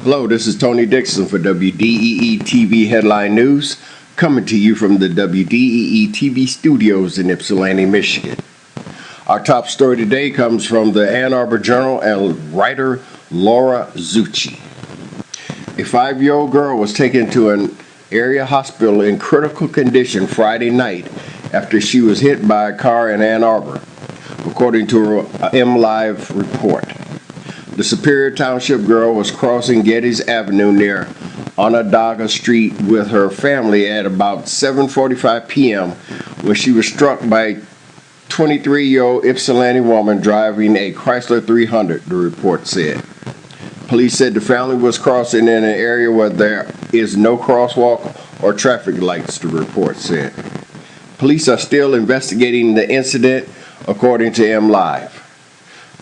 Hello, this is Tony Dixon for WDEE TV Headline News, coming to you from the WDEE TV studios in Ypsilanti, Michigan. Our top story today comes from the Ann Arbor Journal and writer Laura Zucchi. A 5-year-old girl was taken to an area hospital in critical condition Friday night after she was hit by a car in Ann Arbor, according to an MLive report. The Superior Township girl was crossing Geddes Avenue near Onondaga Street with her family at about 7:45 p.m. when she was struck by a 23-year-old Ypsilanti woman driving a Chrysler 300, the report said. Police said the family was crossing in an area where there is no crosswalk or traffic lights, the report said. Police are still investigating the incident, according to MLive.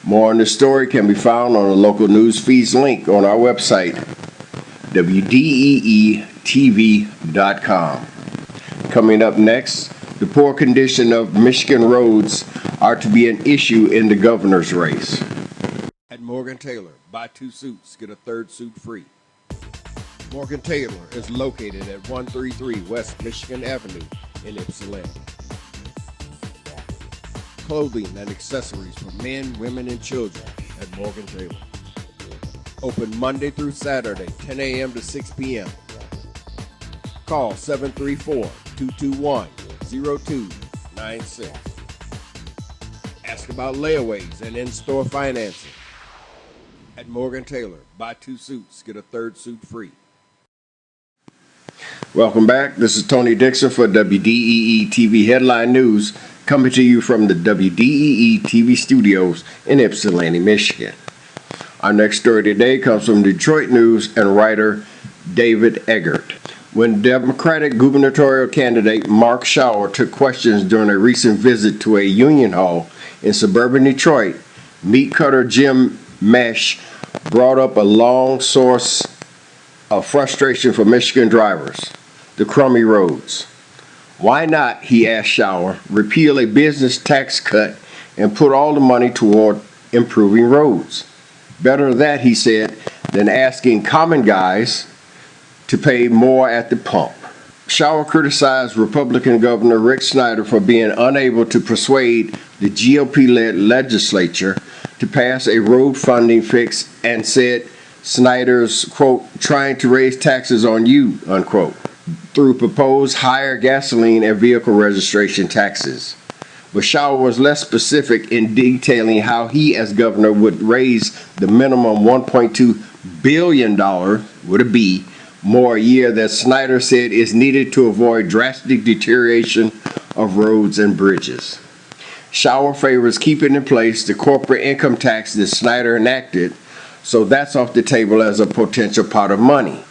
More on this story can be found on the local news feeds link on our website, WDEE TV.com. Coming up next, the poor condition of Michigan roads are to be an issue in the governor's race. At Morgan Taylor, buy 2 suits, get a 3rd suit free. Morgan Taylor is located at 133 West Michigan Avenue in Ypsilanti. Clothing and accessories for men, women, and children at Morgan Taylor. Open Monday through Saturday, 10 a.m. to 6 p.m. Call 734-221-0296. Ask about layaways and in-store financing. At Morgan Taylor, buy 2 suits, get a 3rd suit free. Welcome back. This is Tony Dixon for WDEE TV Headline News, coming to you from the WDEE TV studios in Ypsilanti, Michigan. Our next story today comes from Detroit News and writer David Eggert. When Democratic gubernatorial candidate Mark Schauer took questions during a recent visit to a union hall in suburban Detroit, meat cutter Jim Mesh brought up a long source of frustration for Michigan drivers: the crummy roads. Why not, he asked Schauer, repeal a business tax cut and put all the money toward improving roads? Better that, he said, than asking common guys to pay more at the pump. Schauer criticized Republican Governor Rick Snyder for being unable to persuade the GOP-led legislature to pass a road funding fix and said Snyder's, quote, trying to raise taxes on you, unquote, through proposed higher gasoline and vehicle registration taxes. But Schauer was less specific in detailing how he, as governor, would raise the minimum $1.2 billion, with a B, more a year that Snyder said is needed to avoid drastic deterioration of roads and bridges. Schauer favors keeping in place the corporate income tax that Snyder enacted, so that's off the table as a potential pot of money.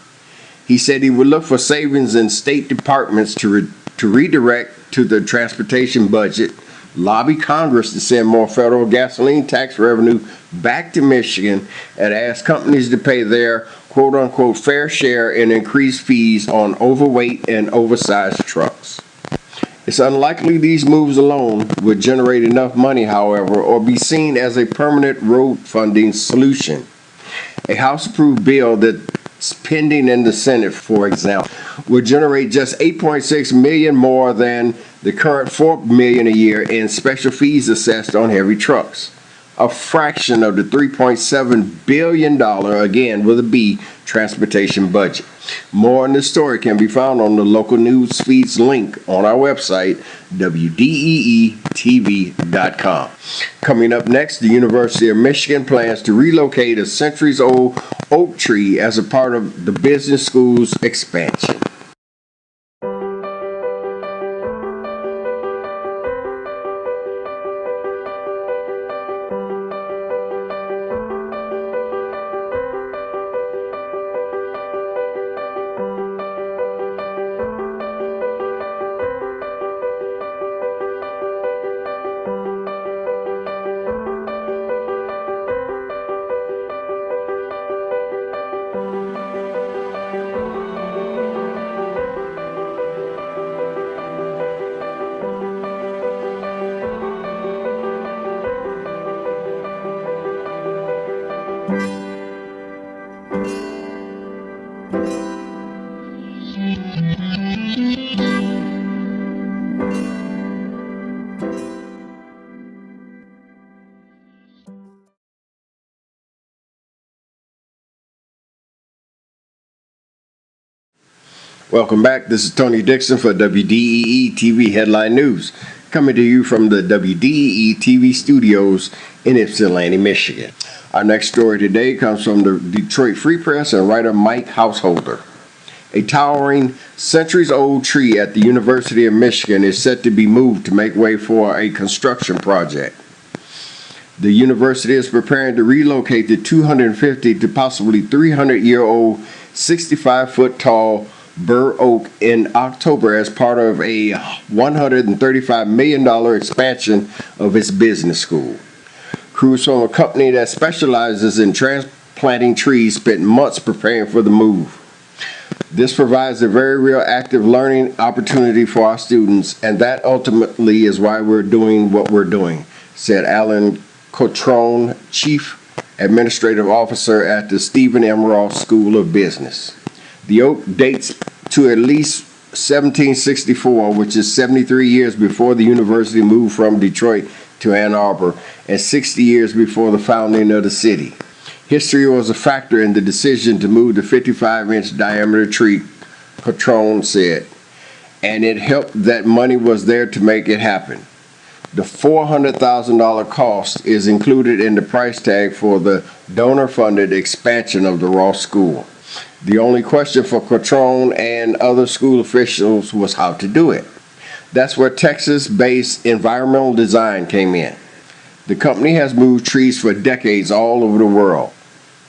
He said he would look for savings in state departments to redirect to the transportation budget, lobby Congress to send more federal gasoline tax revenue back to Michigan, and ask companies to pay their quote-unquote fair share and increase fees on overweight and oversized trucks. It's unlikely these moves alone would generate enough money, however, or be seen as a permanent road funding solution. A House-approved bill that's pending in the Senate, for example, would generate just $8.6 million more than the current $4 million a year in special fees assessed on heavy trucks, a fraction of the $3.7 billion, again with a B, transportation budget. More on this story can be found on the local news feeds link on our website, WDEE TV.com. Coming up next, the University of Michigan plans to relocate a centuries-old oak tree as a part of the business school's expansion. Welcome back. This is Tony Dixon for WDEE TV Headline News, coming to you from the WDEE TV studios in Ypsilanti, Michigan. Our next story today comes from the Detroit Free Press and writer Mike Householder. A towering, centuries-old tree at the University of Michigan is set to be moved to make way for a construction project. The university is preparing to relocate the 250 to possibly 300-year-old, 65-foot tall bur oak in October as part of a $135 million expansion of its business school. Crews from a company that specializes in transplanting trees spent months preparing for the move. This provides a very real active learning opportunity for our students, and that ultimately is why we're doing what we're doing, said Alan Cotrone, Chief Administrative Officer at the Stephen M. Ross School of Business. The oak dates to at least 1764, which is 73 years before the university moved from Detroit to Ann Arbor, and 60 years before the founding of the city. History was a factor in the decision to move the 55-inch diameter tree, Cotrone said, and it helped that money was there to make it happen. The $400,000 cost is included in the price tag for the donor-funded expansion of the Ross School. The only question for Cotrone and other school officials was how to do it. That's where Texas-based environmental design came in. The company has moved trees for decades all over the world.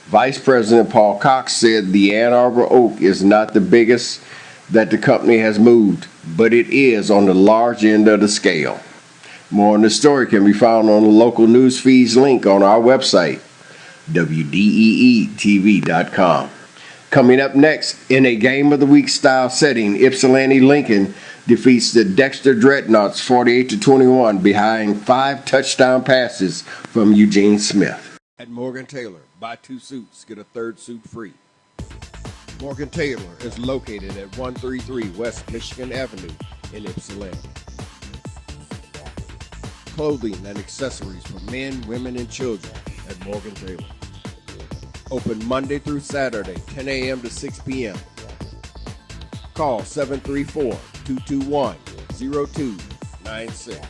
Vice President Paul Cox said the Ann Arbor oak is not the biggest that the company has moved, but it is on the large end of the scale. More on this story can be found on the local news feeds link on our website, WDEETV.com. Coming up next, in a Game of the Week style setting, Ypsilanti Lincoln defeats the Dexter Dreadnoughts 48-21 behind 5 touchdown passes from Eugene Smith. At Morgan Taylor, buy 2 suits, get a 3rd suit free. Morgan Taylor is located at 133 West Michigan Avenue in Ypsilanti. Clothing and accessories for men, women, and children at Morgan Taylor. Open Monday through Saturday, 10 a.m. to 6 p.m. Call 734-221-0296.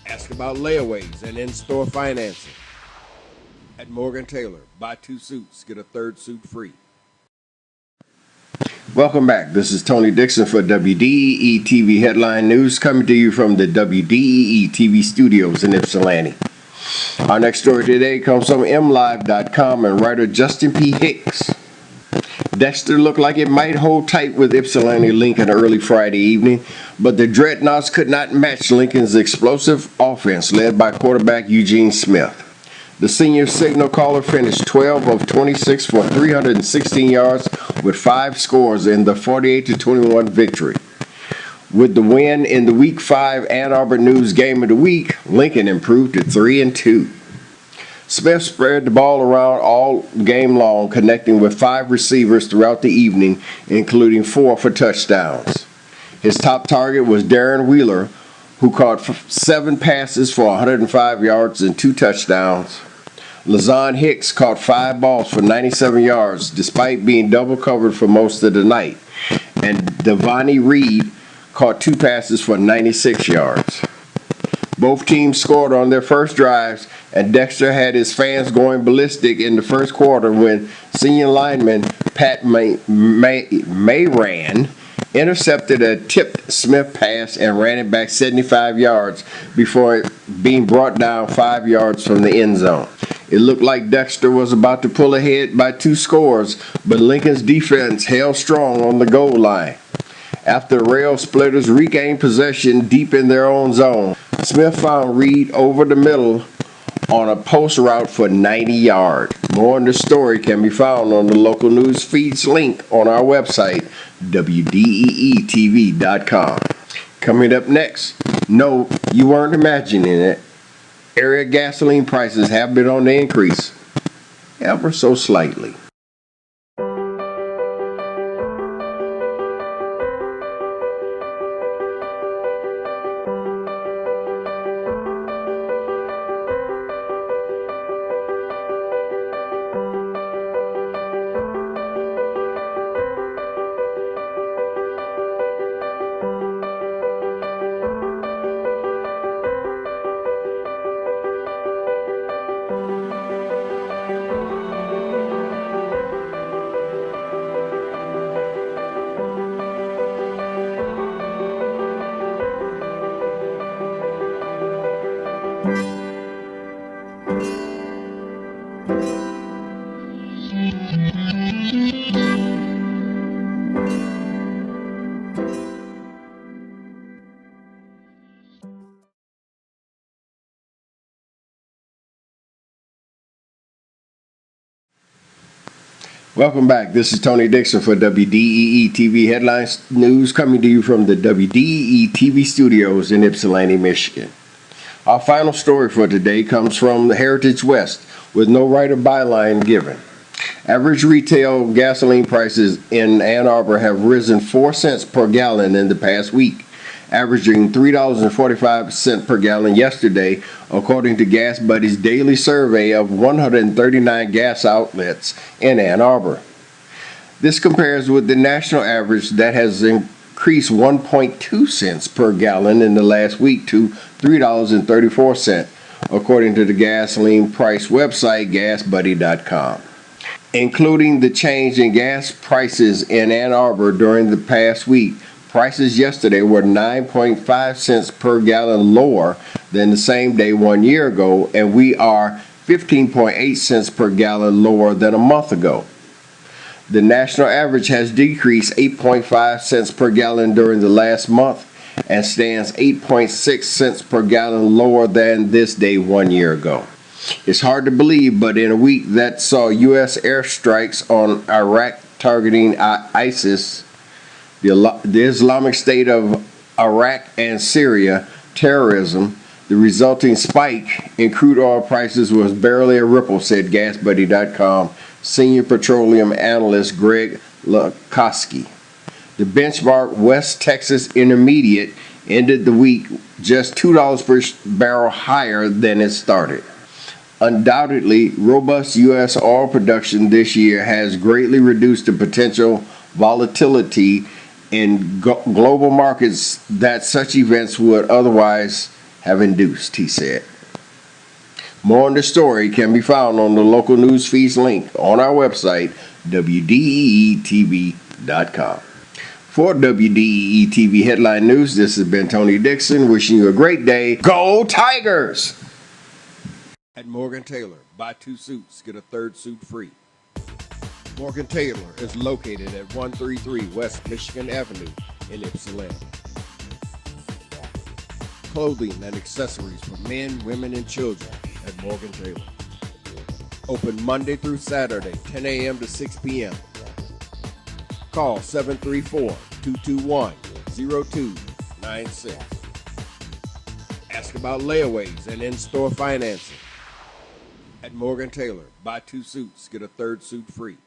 Ask about layaways and in-store financing. At Morgan Taylor, buy 2 suits, get a 3rd suit free. Welcome back. This is Tony Dixon for WDEE TV Headline News, coming to you from the WDEE TV studios in Ypsilanti. Our next story today comes from MLive.com and writer Justin P. Hicks. Dexter looked like it might hold tight with Ypsilanti Lincoln early Friday evening, but the Dreadnoughts could not match Lincoln's explosive offense led by quarterback Eugene Smith. The senior signal caller finished 12 of 26 for 316 yards with 5 scores in the 48-21 victory. With the win in the Week 5 Ann Arbor News Game of the Week, Lincoln improved to 3-2. Smith spread the ball around all game long, connecting with 5 receivers throughout the evening, including 4 for touchdowns. His top target was Darren Wheeler, who caught 7 passes for 105 yards and 2 touchdowns. Lazon Hicks caught 5 balls for 97 yards, despite being double covered for most of the night. And Devonnie Reed caught 2 passes for 96 yards. Both teams scored on their first drives, and Dexter had his fans going ballistic in the first quarter when senior lineman Pat Mayran intercepted a tipped Smith pass and ran it back 75 yards before being brought down 5 yards from the end zone. It looked like Dexter was about to pull ahead by 2 scores, but Lincoln's defense held strong on the goal line. After the rail splitters regained possession deep in their own zone, Smith found Reed over the middle on a post route for 90 yards. More on the story can be found on the local news feeds link on our website, WDEETV.com. Coming up next, no, you weren't imagining it. Area gasoline prices have been on the increase, ever so slightly. Welcome back. This is Tony Dixon for WDEE TV Headlines News, coming to you from the WDEE TV studios in Ypsilanti, Michigan. Our final story for today comes from the Heritage West, with no right of byline given. Average retail gasoline prices in Ann Arbor have risen 4 cents per gallon in the past week, averaging $3.45 per gallon yesterday, according to Gas Buddy's daily survey of 139 gas outlets in Ann Arbor. This compares with the national average that has increased 1.2 cents per gallon in the last week to $3.34, according to the gasoline price website gasbuddy.com. Including the change in gas prices in Ann Arbor during the past week, prices yesterday were 9.5 cents per gallon lower than the same day 1 year ago, and we are 15.8 cents per gallon lower than a month ago. The national average has decreased 8.5 cents per gallon during the last month and stands 8.6 cents per gallon lower than this day 1 year ago. It's hard to believe, but in a week that saw U.S. airstrikes on Iraq targeting ISIS, the Islamic State of Iraq and Syria terrorism, the resulting spike in crude oil prices was barely a ripple, said GasBuddy.com senior petroleum analyst Greg Lukoski. The benchmark West Texas Intermediate ended the week just $2 per barrel higher than it started. Undoubtedly, robust U.S. oil production this year has greatly reduced the potential volatility in global markets that such events would otherwise have induced, he said. More on the story can be found on the local news feeds link on our website, WDEETV.com. For WDEE TV Headline News, this has been Tony Dixon wishing you a great day. Go Tigers! At Morgan Taylor, buy 2 suits, get a 3rd suit free. Morgan Taylor is located at 133 West Michigan Avenue in Ypsilanti. Clothing and accessories for men, women, and children at Morgan Taylor. Open Monday through Saturday, 10 a.m. to 6 p.m. Call 734-221-0296. Ask about layaways and in-store financing. At Morgan Taylor, buy 2 suits, get a 3rd suit free.